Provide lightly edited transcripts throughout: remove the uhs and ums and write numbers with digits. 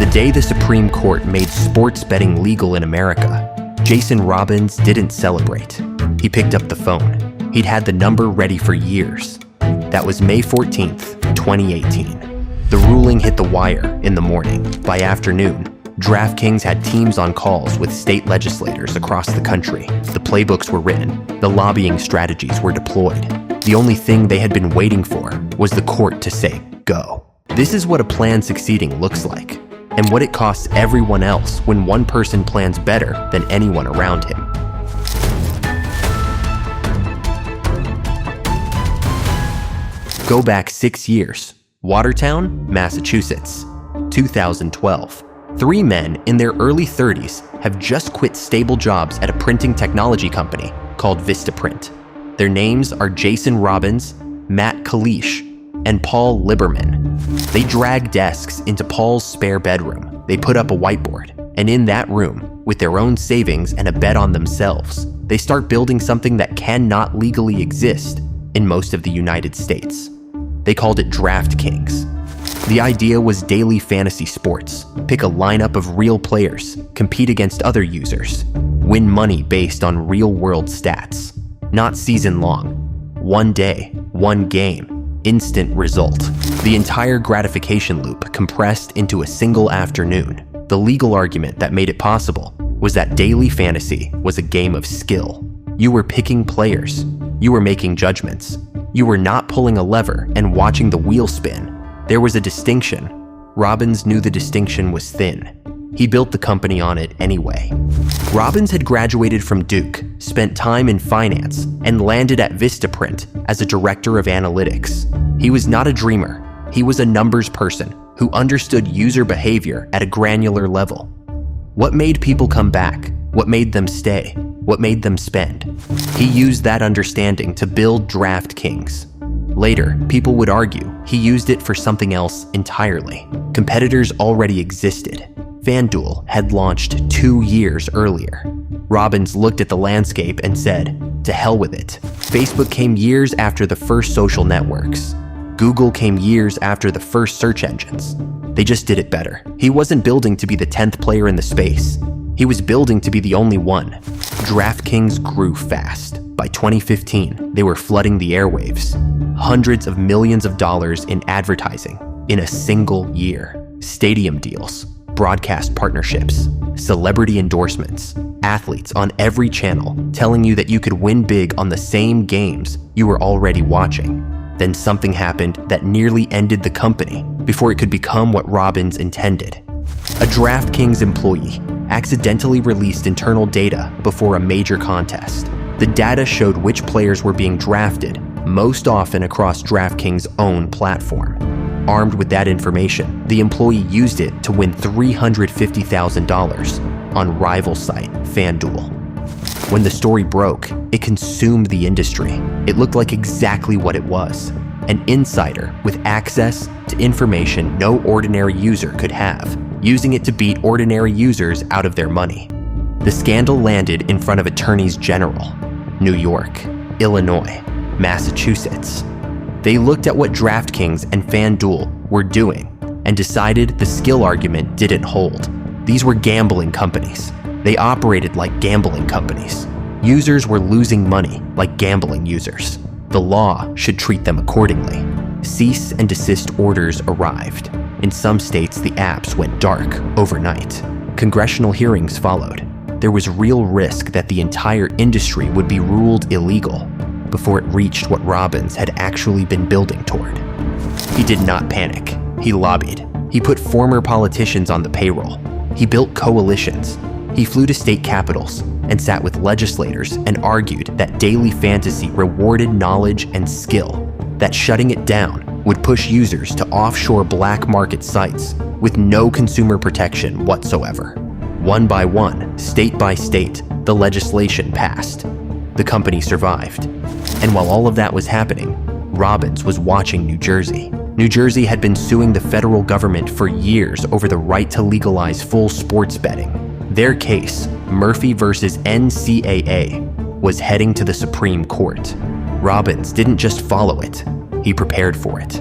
The day the Supreme Court made sports betting legal in America, Jason Robbins didn't celebrate. He picked up the phone. He'd had the number ready for years. That was May 14th, 2018. The ruling hit the wire in the morning. By afternoon, DraftKings had teams on calls with state legislators across the country. The playbooks were written. The lobbying strategies were deployed. The only thing they had been waiting for was the court to say, go. This is what a plan succeeding looks like, and what it costs everyone else when one person plans better than anyone around him. Go back 6 years. Watertown, Massachusetts, 2012. 3 men in their early 30s have just quit stable jobs at a printing technology company called Vistaprint. Their names are Jason Robbins, Matt Kalish, and Paul Liberman. They drag desks into Paul's spare bedroom. They put up a whiteboard, and in that room, with their own savings and a bet on themselves, they start building something that cannot legally exist in most of the United States. They called it DraftKings. The idea was daily fantasy sports. Pick a lineup of real players, compete against other users, win money based on real-world stats. Not season-long. 1 day, 1 game, instant result. The entire gratification loop compressed into a single afternoon. The legal argument that made it possible was that daily fantasy was a game of skill. You were picking players. You were making judgments. You were not pulling a lever and watching the wheel spin. There was a distinction. Robbins knew the distinction was thin. He built the company on it anyway. Robbins had graduated from Duke, spent time in finance, and landed at Vistaprint as a director of analytics. He was not a dreamer. He was a numbers person who understood user behavior at a granular level. What made people come back? What made them stay? What made them spend? He used that understanding to build DraftKings. Later, people would argue he used it for something else entirely. Competitors already existed. FanDuel had launched 2 years earlier. Robbins looked at the landscape and said, to hell with it. Facebook came years after the first social networks. Google came years after the first search engines. They just did it better. He wasn't building to be the 10th player in the space. He was building to be the only one. DraftKings grew fast. By 2015, they were flooding the airwaves. Hundreds of millions of dollars in advertising in a single year. Stadium deals, broadcast partnerships, celebrity endorsements, athletes on every channel telling you that you could win big on the same games you were already watching. Then something happened that nearly ended the company before it could become what Robbins intended. A DraftKings employee accidentally released internal data before a major contest. The data showed which players were being drafted most often across DraftKings' own platform. Armed with that information, the employee used it to win $350,000 on rival site FanDuel. When the story broke, it consumed the industry. It looked like exactly what it was: an insider with access to information no ordinary user could have, using it to beat ordinary users out of their money. The scandal landed in front of attorneys general, New York, Illinois, Massachusetts. They looked at what DraftKings and FanDuel were doing and decided the skill argument didn't hold. These were gambling companies. They operated like gambling companies. Users were losing money like gambling users. The law should treat them accordingly. Cease and desist orders arrived. In some states, the apps went dark overnight. Congressional hearings followed. There was real risk that the entire industry would be ruled illegal before it reached what Robbins had actually been building toward. He did not panic. He lobbied. He put former politicians on the payroll. He built coalitions. He flew to state capitals and sat with legislators and argued that daily fantasy rewarded knowledge and skill, that shutting it down would push users to offshore black market sites with no consumer protection whatsoever. One by one, state by state, the legislation passed. The company survived. And while all of that was happening, Robbins was watching New Jersey. New Jersey had been suing the federal government for years over the right to legalize full sports betting. Their case, Murphy versus NCAA, was heading to the Supreme Court. Robbins didn't just follow it, he prepared for it.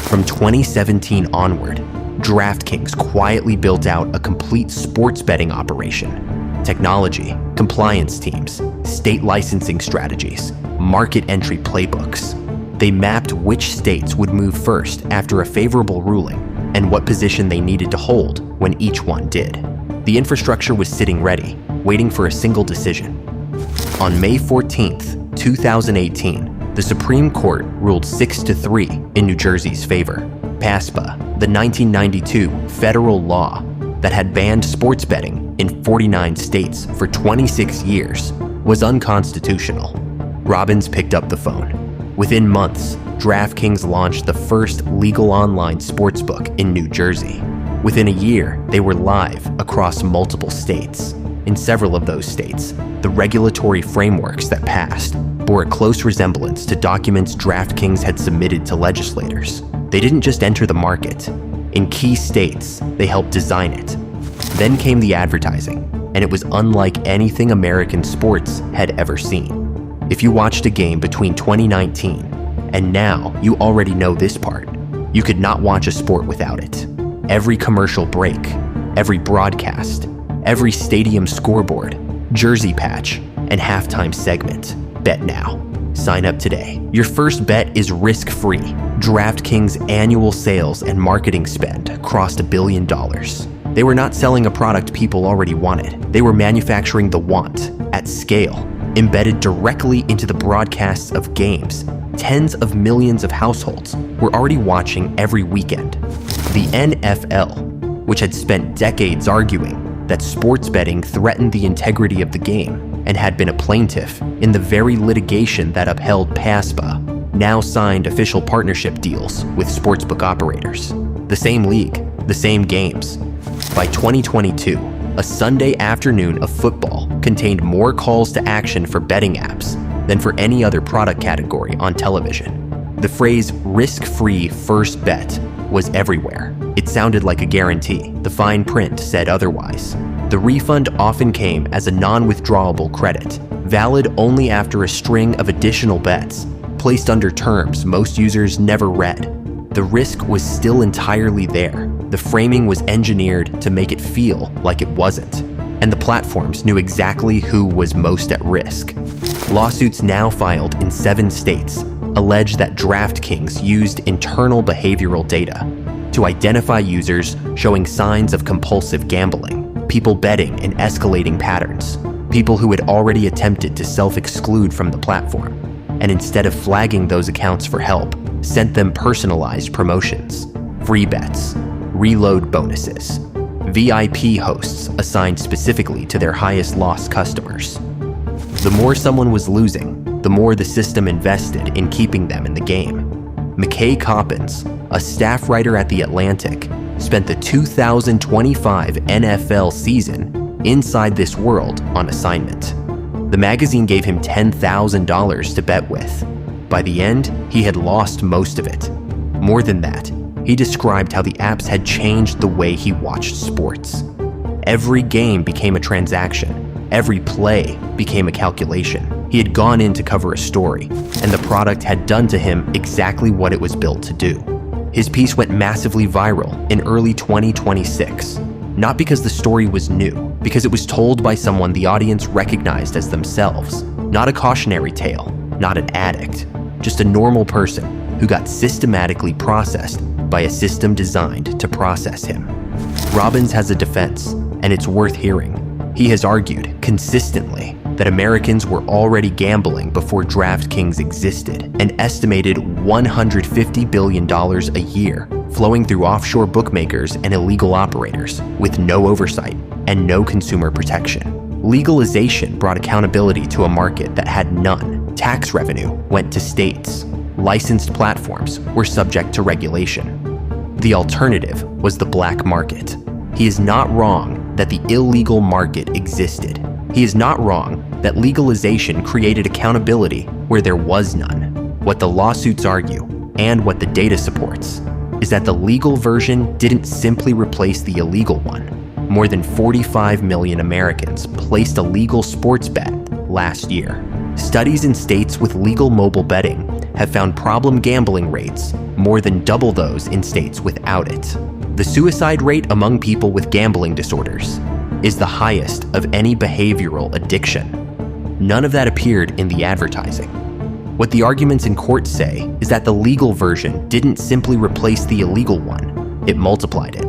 From 2017 onward, DraftKings quietly built out a complete sports betting operation. Technology, compliance teams, state licensing strategies, market entry playbooks. They mapped which states would move first after a favorable ruling and what position they needed to hold when each one did. The infrastructure was sitting ready, waiting for a single decision. On May 14th, 2018, the Supreme Court ruled 6-3 in New Jersey's favor. PASPA, the 1992 federal law that had banned sports betting in 49 states for 26 years, was unconstitutional. Robbins picked up the phone. Within months, DraftKings launched the first legal online sportsbook in New Jersey. Within a year, they were live across multiple states. In several of those states, the regulatory frameworks that passed bore a close resemblance to documents DraftKings had submitted to legislators. They didn't just enter the market. In key states, they helped design it. Then came the advertising, and it was unlike anything American sports had ever seen. If you watched a game between 2019 and now, you already know this part. You could not watch a sport without it. Every commercial break, every broadcast, every stadium scoreboard, jersey patch, and halftime segment. Bet now. Sign up today. Your first bet is risk-free. DraftKings' annual sales and marketing spend crossed $1 billion. They were not selling a product people already wanted. They were manufacturing the want at scale, embedded directly into the broadcasts of games. Tens of millions of households were already watching every weekend. The NFL, which had spent decades arguing that sports betting threatened the integrity of the game and had been a plaintiff in the very litigation that upheld PASPA, now signed official partnership deals with sportsbook operators. The same league, the same games. By 2022, a Sunday afternoon of football contained more calls to action for betting apps than for any other product category on television. The phrase risk-free first bet was everywhere. It sounded like a guarantee. The fine print said otherwise. The refund often came as a non-withdrawable credit, valid only after a string of additional bets, placed under terms most users never read. The risk was still entirely there. The framing was engineered to make it feel like it wasn't, and the platforms knew exactly who was most at risk. Lawsuits now filed in 7 states allege that DraftKings used internal behavioral data to identify users showing signs of compulsive gambling, people betting in escalating patterns, people who had already attempted to self-exclude from the platform, and instead of flagging those accounts for help, sent them personalized promotions, free bets, reload bonuses, VIP hosts assigned specifically to their highest loss customers. The more someone was losing, the more the system invested in keeping them in the game. McKay Coppins, a staff writer at The Atlantic, spent the 2025 NFL season inside this world on assignment. The magazine gave him $10,000 to bet with. By the end, he had lost most of it. More than that, he described how the apps had changed the way he watched sports. Every game became a transaction. Every play became a calculation. He had gone in to cover a story, and the product had done to him exactly what it was built to do. His piece went massively viral in early 2026, not because the story was new, because it was told by someone the audience recognized as themselves. Not a cautionary tale, not an addict, just a normal person who got systematically processed by a system designed to process him. Robbins has a defense, and it's worth hearing. He has argued consistently that Americans were already gambling before DraftKings existed, an estimated $150 billion a year flowing through offshore bookmakers and illegal operators with no oversight and no consumer protection. Legalization brought accountability to a market that had none. Tax revenue went to states. Licensed platforms were subject to regulation. The alternative was the black market. He is not wrong that the illegal market existed. He is not wrong that legalization created accountability where there was none. What the lawsuits argue, and what the data supports, is that the legal version didn't simply replace the illegal one. More than 45 million Americans placed a legal sports bet last year. Studies in states with legal mobile betting have found problem gambling rates more than double those in states without it. The suicide rate among people with gambling disorders is the highest of any behavioral addiction. None of that appeared in the advertising. What the arguments in court say is that the legal version didn't simply replace the illegal one, it multiplied it.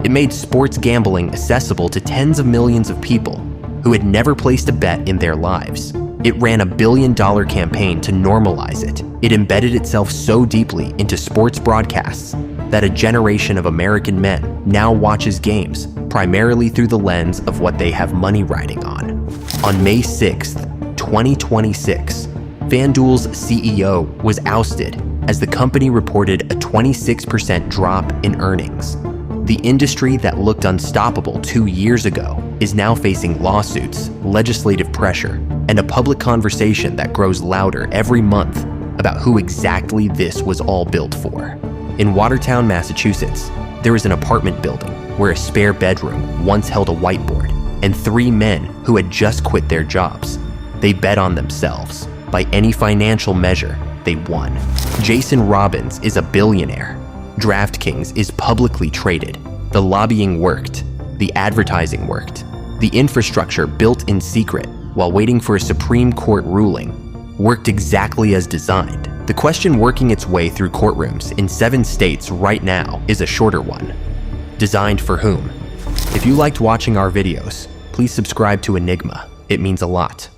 It made sports gambling accessible to tens of millions of people who had never placed a bet in their lives. It ran a $1 billion campaign to normalize it. It embedded itself so deeply into sports broadcasts that a generation of American men now watches games primarily through the lens of what they have money riding on. On May 6th, 2026, FanDuel's CEO was ousted as the company reported a 26% drop in earnings. The industry that looked unstoppable 2 years ago is now facing lawsuits, legislative pressure, and a public conversation that grows louder every month about who exactly this was all built for. In Watertown, Massachusetts, there is an apartment building where a spare bedroom once held a whiteboard and 3 men who had just quit their jobs. They bet on themselves. By any financial measure, they won. Jason Robbins is a billionaire. DraftKings is publicly traded. The lobbying worked. The advertising worked. The infrastructure built in secret while waiting for a Supreme Court ruling worked exactly as designed. The question working its way through courtrooms in 7 states right now is a shorter one. Designed for whom? If you liked watching our videos, please subscribe to Enigma. It means a lot.